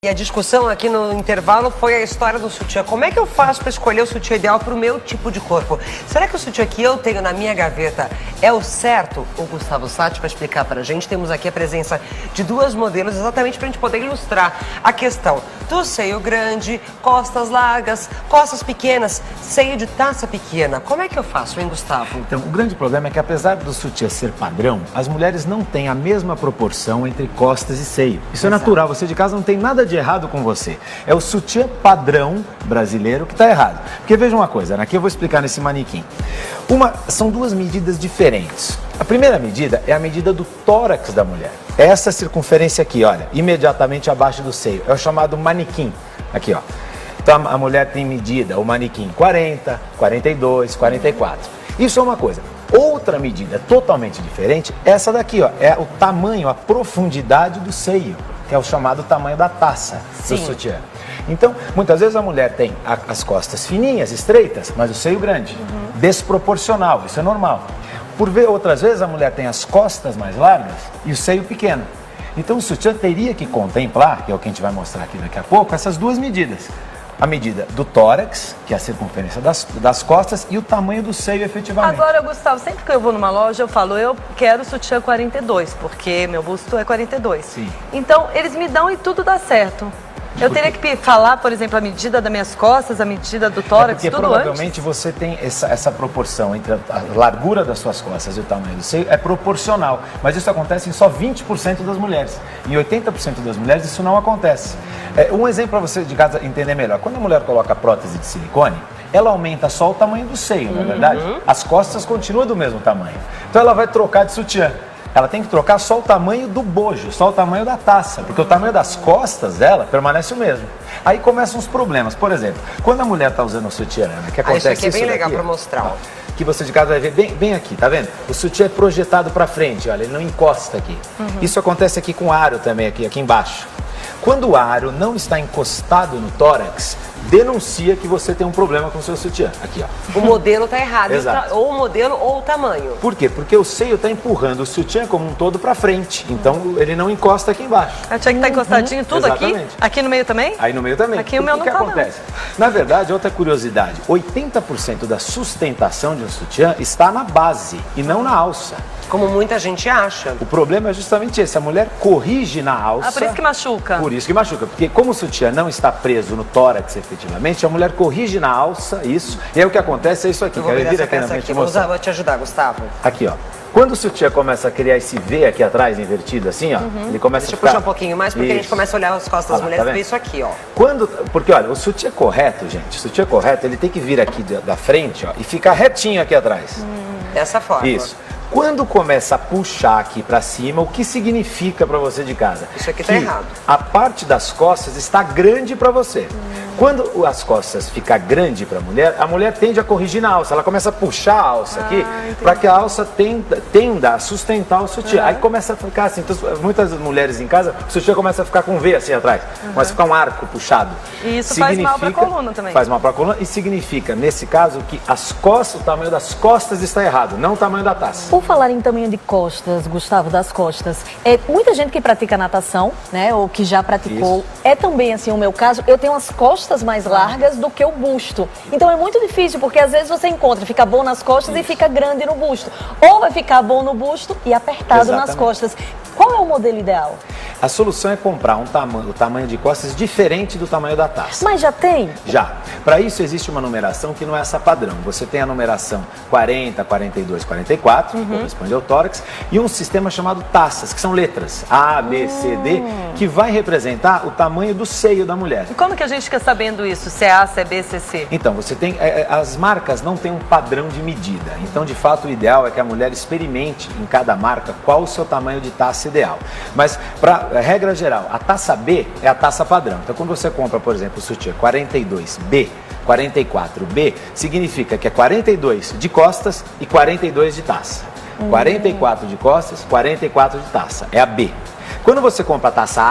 E a discussão aqui no intervalo foi a história do sutiã. Como é que eu faço para escolher o sutiã ideal para o meu tipo de corpo? Será que o sutiã que eu tenho na minha gaveta é o certo? O Gustavo Satti vai explicar para a gente. Temos aqui a presença de duas modelos exatamente para a gente poder ilustrar a questão do seio grande, costas largas, costas pequenas, seio de taça pequena. Como é que eu faço, hein, Gustavo? Então, o grande problema é que apesar do sutiã ser padrão, as mulheres não têm a mesma proporção entre costas e seio. Isso é natural, você de casa não tem nada de errado com você. É o sutiã padrão brasileiro que está errado. Porque veja uma coisa, aqui eu vou explicar nesse manequim. São duas medidas diferentes. A primeira medida é a medida do tórax da mulher. É essa circunferência aqui, olha, imediatamente abaixo do seio. É o chamado manequim. Aqui, ó. Então a mulher tem medida, o manequim 40, 42, 44. Isso é uma coisa. Outra medida totalmente diferente, essa daqui, ó, é o tamanho, a profundidade do seio, que é o chamado tamanho da taça do sutiã. Então, muitas vezes a mulher tem as costas fininhas, estreitas, mas o seio grande, desproporcional, isso é normal. Outras vezes a mulher tem as costas mais largas e o seio pequeno. Então o sutiã teria que contemplar, que é o que a gente vai mostrar aqui daqui a pouco, essas duas medidas. A medida do tórax, que é a circunferência das costas, e o tamanho do seio efetivamente. Agora, Gustavo, sempre que eu vou numa loja, eu falo, eu quero sutiã 42, porque meu busto é 42. Sim. Então, eles me dão e tudo dá certo. Eu teria que falar, por exemplo, a medida das minhas costas, a medida do tórax, porque tudo provavelmente antes? você tem essa proporção entre a largura das suas costas e o tamanho do seio, é proporcional. Mas isso acontece em só 20% das mulheres. Em 80% das mulheres isso não acontece. Um exemplo para você de casa entender melhor. Quando a mulher coloca prótese de silicone, ela aumenta só o tamanho do seio, não é verdade? As costas continuam do mesmo tamanho. Então ela vai trocar de sutiã. Ela tem que trocar só o tamanho do bojo, só o tamanho da taça, porque o tamanho das costas dela permanece o mesmo. Aí começam os problemas. Por exemplo, quando a mulher está usando o sutiã, né, que acontece isso aqui é bem legal para mostrar. Ó, que você de casa vai ver bem aqui, tá vendo? O sutiã é projetado para frente, olha, ele não encosta aqui. Isso acontece aqui com o aro também, aqui embaixo. Quando o aro não está encostado no tórax, denuncia que você tem um problema com o seu sutiã. Aqui, ó. O modelo está errado. Exato. Ou o modelo ou o tamanho. Por quê? Porque o seio está empurrando o sutiã como um todo para frente. Então ele não encosta aqui embaixo. Eu tinha que estar encostadinho tudo aqui? Exatamente. Aqui no meio também? Aí no meio também. Aqui o meu não que tá, acontece? Na verdade, outra curiosidade, 80% da sustentação de um sutiã está na base e não na alça. Como muita gente acha. O problema é justamente esse, a mulher corrige na alça. Ah, por isso que machuca. Por isso que machuca, porque como o sutiã não está preso no tórax efetivamente, a mulher corrige na alça isso, e aí o que acontece é isso aqui. Vou virar essa peça aqui, vou te ajudar, Gustavo. Aqui, ó. Quando o sutiã começa a criar esse V aqui atrás, invertido assim, ó, ele começa Deixa eu a ficar... puxar um pouquinho mais, porque a gente começa a olhar as costas das mulheres e ver isso aqui, ó. Porque, olha, o sutiã correto, gente, o sutiã correto, ele tem que vir aqui da frente, ó, e ficar retinho aqui atrás. Dessa forma. Isso. Quando começa a puxar aqui para cima, o que significa para você de casa? Isso aqui tá errado. A parte das costas está grande para você. Quando as costas ficam grandes para a mulher tende a corrigir na alça. Ela começa a puxar a alça aqui para que a alça tenda a sustentar o sutiã. Aí começa a ficar assim. Então, muitas mulheres em casa, o sutiã começa a ficar com um V assim atrás. Começa a ficar um arco puxado. E isso faz mal para a coluna também. Faz mal para a coluna e significa, nesse caso, que o tamanho das costas está errado, não o tamanho da taça. Por falar em tamanho de costas, Gustavo, das costas, muita gente que pratica natação, né, ou que já praticou, é também assim o meu caso, eu tenho as costas mais largas do que o busto. Então é muito difícil, porque às vezes você fica bom nas costas e fica grande no busto. Ou vai ficar bom no busto e apertado nas costas. Qual é o modelo ideal? A solução é comprar o tamanho de costas diferente do tamanho da taça. Mas já tem? Já. Para isso existe uma numeração que não é essa padrão. Você tem a numeração 40, 42, 44, que corresponde ao tórax, e um sistema chamado taças, que são letras A, B, C, D, que vai representar o tamanho do seio da mulher. E como que a gente fica sabendo isso? Se é A, se é B, se é C? Então, você tem... as marcas não têm um padrão de medida. Então, de fato, o ideal é que a mulher experimente em cada marca qual o seu tamanho de taça ideal. Mas, para regra geral, a taça B é a taça padrão. Então, quando você compra, por exemplo, o sutiã 42B, 44B, significa que é 42 de costas e 42 de taça. 44 de costas, 44 de taça. É a B. Quando você compra a taça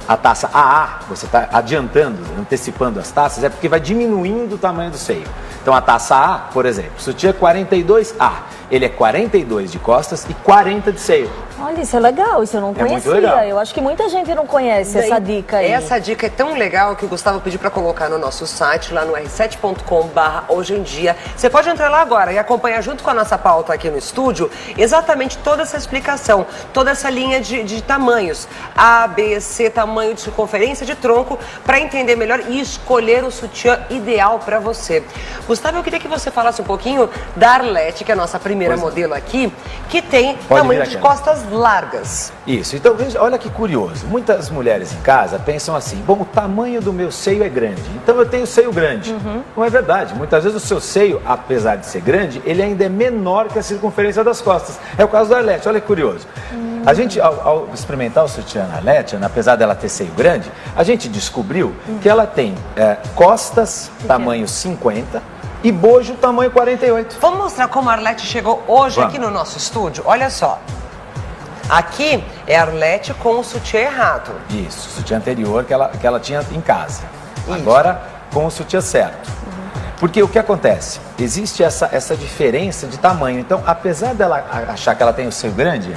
A taça AA, você está adiantando, antecipando as taças, é porque vai diminuindo o tamanho do seio. Então a taça A, por exemplo, sutiã 42A, ele é 42 de costas e 40 de seio. Olha, isso é legal, isso eu não É muito conhecia. legal. Eu acho que muita gente não conhece essa dica aí. Essa dica é tão legal que o Gustavo pediu para colocar no nosso site, lá no r7.com/hoje em dia. Você pode entrar lá agora e acompanhar junto com a nossa pauta aqui no estúdio exatamente toda essa explicação, toda essa linha de tamanhos, A, B, C, tamanho de circunferência, de tronco, para entender melhor e escolher o sutiã ideal para você. Gustavo, eu queria que você falasse um pouquinho da Arlete, que é a nossa primeira modelo aqui, que tem tamanho de costas largas. Isso, então veja, olha que curioso. Muitas mulheres em casa pensam assim: bom, o tamanho do meu seio é grande, então eu tenho seio grande. Não é verdade. Muitas vezes o seu seio, apesar de ser grande, ele ainda é menor que a circunferência das costas. É o caso da Arlete, olha que curioso. A gente, ao experimentar o sutiã na Arlete, apesar dela ter seio grande, a gente descobriu que ela tem costas tamanho 50 e bojo tamanho 48. Vamos mostrar como a Arlete chegou hoje Vamos. aqui no nosso estúdio? Olha só. Aqui é a Arlete com o sutiã errado. Isso, o sutiã anterior que ela tinha em casa. Agora com o sutiã certo. Porque o que acontece? Existe essa diferença de tamanho. Então, apesar dela achar que ela tem o seio grande,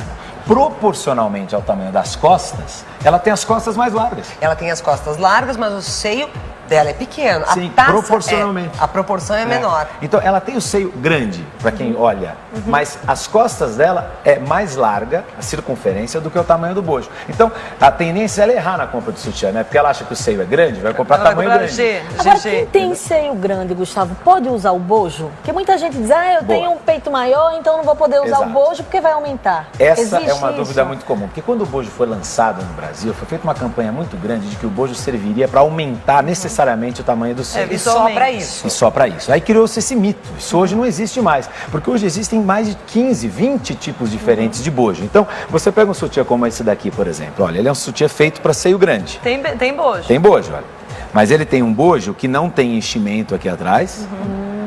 proporcionalmente ao tamanho das costas, ela tem as costas mais largas. Ela tem as costas largas, mas o seio dela é pequeno. Sim, a taça proporcionalmente. a proporção é menor. Então, ela tem o seio grande, para quem olha, mas as costas dela é mais larga, a circunferência, do que o tamanho do bojo. Então, a tendência é ela errar na compra de sutiã, né? Porque ela acha que o seio é grande, vai comprar Ela vai tamanho comprar grande. G, Agora, GG. quem tem seio grande, Gustavo, pode usar o bojo? Porque muita gente diz, eu tenho um peito maior, então não vou poder usar Exato. o bojo porque vai aumentar. Essa Existe é uma dúvida isso? muito comum, porque quando o bojo foi lançado no Brasil, foi feita uma campanha muito grande de que o bojo serviria para aumentar necessariamente o tamanho do seio. E só pra isso. E só para isso. Aí criou-se esse mito. Isso hoje não existe mais. Porque hoje existem mais de 15, 20 tipos diferentes de bojo. Então, você pega um sutiã como esse daqui, por exemplo. Olha, ele é um sutiã feito para seio grande. Tem bojo. Tem bojo, olha. Mas ele tem um bojo que não tem enchimento aqui atrás.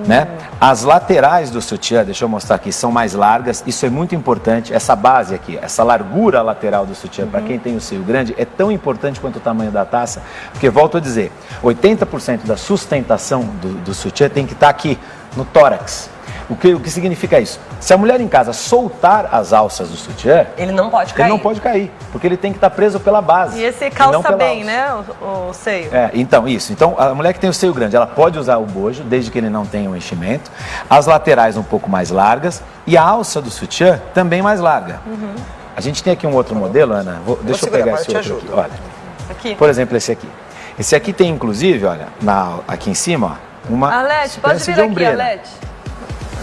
Né? As laterais do sutiã, deixa eu mostrar aqui, são mais largas. Isso é muito importante. Essa base aqui, essa largura lateral do sutiã, para quem tem o seio grande, é tão importante quanto o tamanho da taça. Porque, volto a dizer, 80% da sustentação do sutiã tem que estar aqui, no tórax. O que significa isso? Se a mulher em casa soltar as alças do sutiã, Ele não pode cair. ele não pode cair, porque ele tem que estar preso pela base. E esse não calça pela bem, alça. né, o seio. Então, isso. Então, a mulher que tem o seio grande, ela pode usar o bojo, desde que ele não tenha um enchimento. As laterais um pouco mais largas e a alça do sutiã também mais larga. A gente tem aqui um outro modelo, Ana. Deixa eu segurar, pegar agora esse eu te outro ajudo. aqui. Olha, Aqui. por exemplo, esse aqui. Esse aqui tem, inclusive, olha, aqui em cima, ó, uma Arlete, pode espécie vir de aqui, ombreira. Arlete.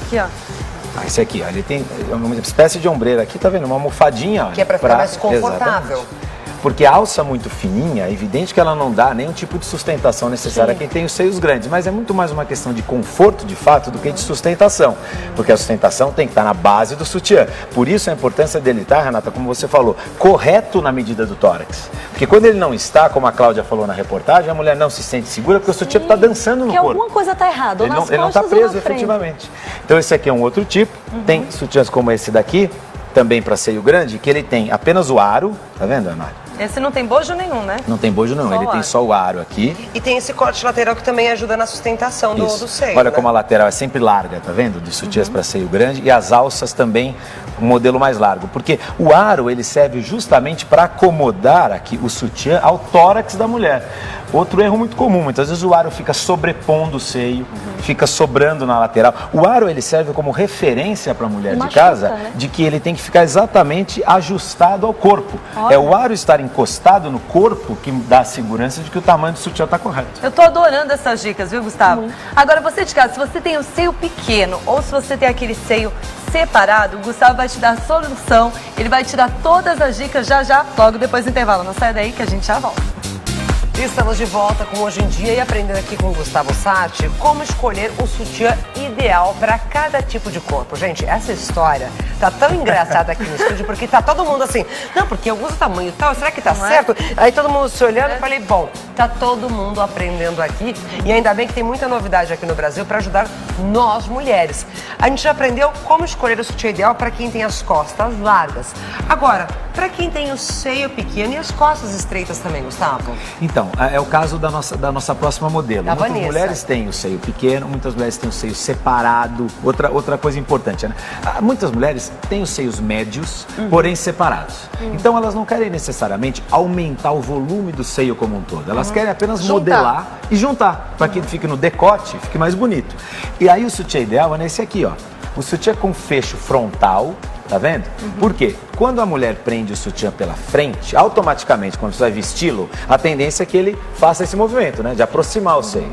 Aqui, ó. Esse aqui, ó, ele tem uma espécie de ombreira aqui, tá vendo? Uma almofadinha, ó. Que é pra ficar mais confortável. Exatamente. Porque a alça muito fininha, é evidente que ela não dá nenhum tipo de sustentação necessária a quem tem os seios grandes, mas é muito mais uma questão de conforto, de fato, do que de sustentação. Porque a sustentação tem que estar na base do sutiã. Por isso a importância dele estar, Renata, como você falou, correto na medida do tórax. Porque quando ele não está, como a Cláudia falou na reportagem, a mulher não se sente segura porque o sutiã está dançando no Porque corpo. alguma coisa está errada, ou nas Ele não está costas ou preso na frente. efetivamente. Então esse aqui é um outro tipo. Tem sutiãs como esse daqui, também para seio grande, que ele tem apenas o aro, tá vendo, Ana? Esse não tem bojo nenhum, né? Não tem bojo não, Só ele o tem aro. só o aro aqui. E tem esse corte lateral que também ajuda na sustentação do seio. Olha né? como a lateral é sempre larga, tá vendo? De sutiãs para seio grande e as alças também um modelo mais largo, porque o aro ele serve justamente para acomodar aqui o sutiã ao tórax da mulher. Outro erro muito comum, muitas vezes o aro fica sobrepondo o seio, fica sobrando na lateral. O aro ele serve como referência para a mulher de Machuca, casa, né? de que ele tem que ficar exatamente ajustado ao corpo. Olha. É o aro estar encostado no corpo que dá a segurança de que o tamanho do sutiã está correto. Eu tô adorando essas dicas, viu, Gustavo? Agora, você de casa, se você tem o seio pequeno ou se você tem aquele seio separado, o Gustavo vai te dar a solução. Ele vai te dar todas as dicas já, logo depois do intervalo. Não sai daí que a gente já volta. Estamos de volta com Hoje em Dia e aprendendo aqui com o Gustavo Satti como escolher o sutiã ideal para cada tipo de corpo. Gente, essa história tá tão engraçada aqui no estúdio porque tá todo mundo assim, não, porque eu uso tamanho tal, será que tá certo? Aí todo mundo se olhando e falei, bom, tá todo mundo aprendendo aqui e ainda bem que tem muita novidade aqui no Brasil para ajudar nós mulheres. A gente já aprendeu como escolher o sutiã ideal para quem tem as costas largas. Agora, para quem tem o seio pequeno e as costas estreitas também, Gustavo? Então, Então, é o caso da nossa próxima modelo. Da Muitas Vanessa. mulheres têm o seio pequeno, muitas mulheres têm o seio separado. Outra coisa importante, né? Muitas mulheres têm os seios médios, porém separados. Então, elas não querem necessariamente aumentar o volume do seio como um todo. Elas querem apenas modelar e juntar, para que ele fique no decote, fique mais bonito. E aí o sutiã ideal é nesse aqui, ó. O sutiã com fecho frontal. Tá vendo? Por quê? Quando a mulher prende o sutiã pela frente, automaticamente, quando você vai vesti-lo, a tendência é que ele faça esse movimento, né? De aproximar o seio.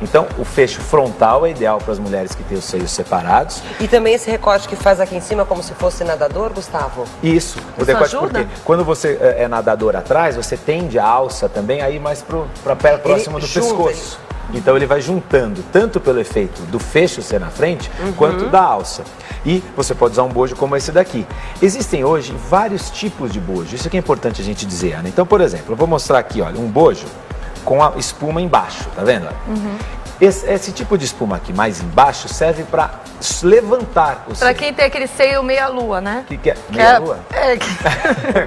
Então, o fecho frontal é ideal para as mulheres que têm os seios separados. E também esse recorte que faz aqui em cima como se fosse nadador, Gustavo? Isso, o decote, porque quando você é nadador atrás, você tende a alça também aí mais para próximo do pescoço. Então ele vai juntando, tanto pelo efeito do fecho ser na frente, quanto da alça. E você pode usar um bojo como esse daqui. Existem hoje vários tipos de bojo, isso que é importante a gente dizer, Ana. Então, por exemplo, eu vou mostrar aqui, olha, um bojo com a espuma embaixo, tá vendo? Esse tipo de espuma aqui mais embaixo serve para levantar o seio. Pra quem tem aquele seio meia-lua, né? Que é? Meia-lua?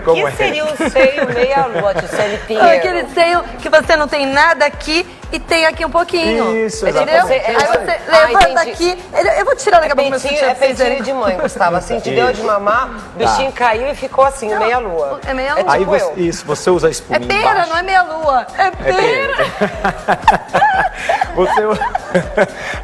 Como que seria o seio meia-lua, Gisele Pinheiro? Aquele seio que você não tem nada aqui e tem aqui um pouquinho. Isso, entendeu? exatamente. Aí você levanta aqui. Eu vou tirar daqui a pouco meu sutiã. É peitinho de mãe, Gustavo. Assim, te deu de mamar, o bichinho caiu e ficou assim, meia-lua. É meia-lua. Aí tipo você usa a espuma É pera, embaixo. não é meia-lua. É pera.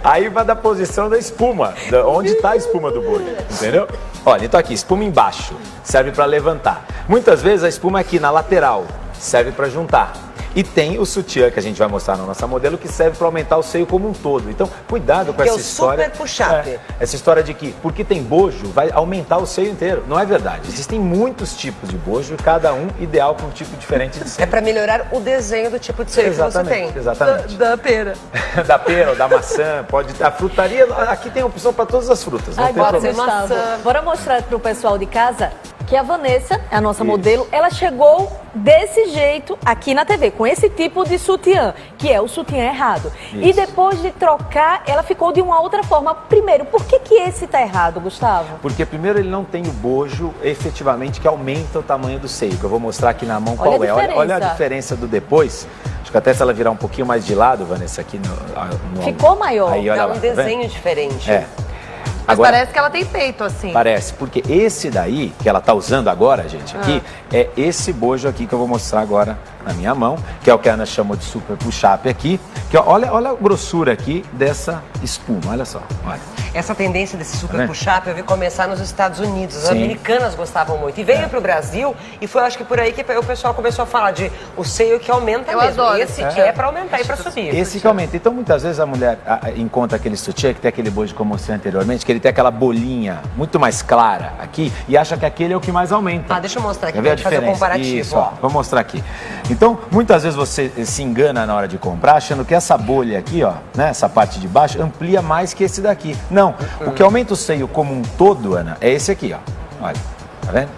Aí vai da posição da espuma, onde está a espuma do bojo, entendeu? Olha, então aqui, espuma embaixo, serve para levantar. Muitas vezes a espuma aqui na lateral, serve para juntar. E tem o sutiã que a gente vai mostrar na nossa modelo, que serve para aumentar o seio como um todo. Então, cuidado com essa história. Super push-up. Essa história de que, porque tem bojo, vai aumentar o seio inteiro. Não é verdade. Existem muitos tipos de bojo, cada um ideal para um tipo diferente de seio. É para melhorar o desenho do tipo de seio que você tem. Exatamente. Da pera. Da pera ou da maçã, pode ter. A frutaria, aqui tem opção para todas as frutas. Não Ai, tem bora, problema. Gustavo. Bora mostrar pro pessoal de casa que a Vanessa, é a nossa modelo, ela chegou desse jeito aqui na TV, com esse tipo de sutiã, que é o sutiã errado. Isso. E depois de trocar, ela ficou de uma outra forma. Primeiro, por que esse tá errado, Gustavo? Porque primeiro ele não tem o bojo efetivamente que aumenta o tamanho do seio, que eu vou mostrar aqui na mão qual é. Olha a diferença do depois. Acho que até se ela virar um pouquinho mais de lado, Vanessa, aqui no Ficou maior. Aí, olha É lá, um tá desenho vendo? diferente. É. Mas Agora, parece que ela tem peito, assim. parece, porque esse daí, que ela tá usando agora, gente, aqui, é esse bojo aqui que eu vou mostrar agora na minha mão, que é o que a Ana chamou de super push-up aqui, que olha a grossura aqui dessa espuma, olha só, olha. Essa tendência desse super vendo? push-up eu vi começar nos Estados Unidos. As Sim. americanas gostavam muito. E veio pro Brasil e foi, acho que por aí que o pessoal começou a falar de o seio que aumenta Eu mesmo. adoro Esse esse que é para aumentar e para subir. Esse que aumenta. Então, muitas vezes a mulher encontra aquele sutiã que tem aquele bojo que eu mostrei anteriormente, que ele tem aquela bolinha muito mais clara aqui e acha que aquele é o que mais aumenta. Ah, deixa eu mostrar aqui Quer ver pra a gente fazer o diferença? comparativo. Isso, ó, vou mostrar aqui. Então, muitas vezes você se engana na hora de comprar, achando que essa bolha aqui, ó, né, essa parte de baixo, amplia mais que esse daqui. Não, o que aumenta o seio como um todo, Ana, é esse aqui, ó. Olha, tá vendo?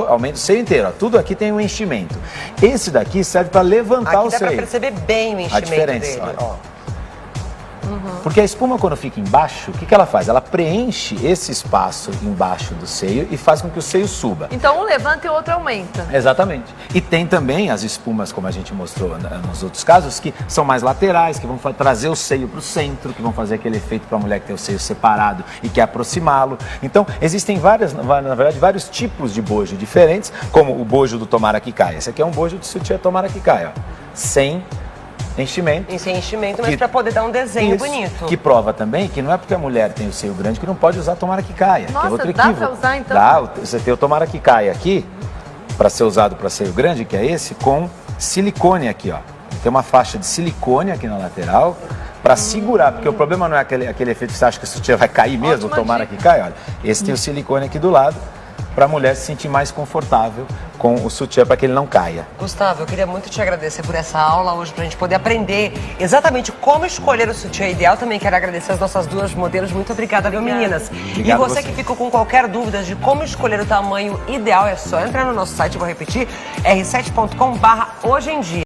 Aumenta o seio inteiro, ó. Tudo aqui tem um enchimento. Esse daqui serve para levantar Aqui o dá seio. para perceber bem o enchimento A diferença, dele. olha. Ó. Porque a espuma, quando fica embaixo, o que ela faz? Ela preenche esse espaço embaixo do seio e faz com que o seio suba. Então um levanta e o outro aumenta. Exatamente. E tem também as espumas, como a gente mostrou nos outros casos, que são mais laterais, que vão trazer o seio para o centro, que vão fazer aquele efeito para a mulher que tem o seio separado e quer aproximá-lo. Então, existem na verdade, vários tipos de bojo diferentes, como o bojo do Tomara que Caia. Esse aqui é um bojo de sutiã Tomara que Caia, ó, sem enchimento. E sem enchimento, mas para poder dar um desenho Isso, bonito. que prova também que não é porque a mulher tem o seio grande que não pode usar Tomara que Caia. Nossa, que é outro dá equívoco. pra usar, então? Dá, você tem o Tomara que Caia aqui, para ser usado para seio grande, que é esse, com silicone aqui, ó. Tem uma faixa de silicone aqui na lateral para segurar, porque o problema não é aquele efeito que você acha que o sutiã vai cair mesmo, Ótima Tomara dica. que caia, olha. Esse tem o silicone aqui do lado, para a mulher se sentir mais confortável com o sutiã para que ele não caia. Gustavo, eu queria muito te agradecer por essa aula hoje, pra gente poder aprender exatamente como escolher o sutiã ideal. Também quero agradecer as nossas duas modelos. Muito obrigada, viu, meninas? Obrigado E você você. que ficou com qualquer dúvida de como escolher o tamanho ideal, é só entrar no nosso site, eu vou repetir, r7.com/hojeemdia.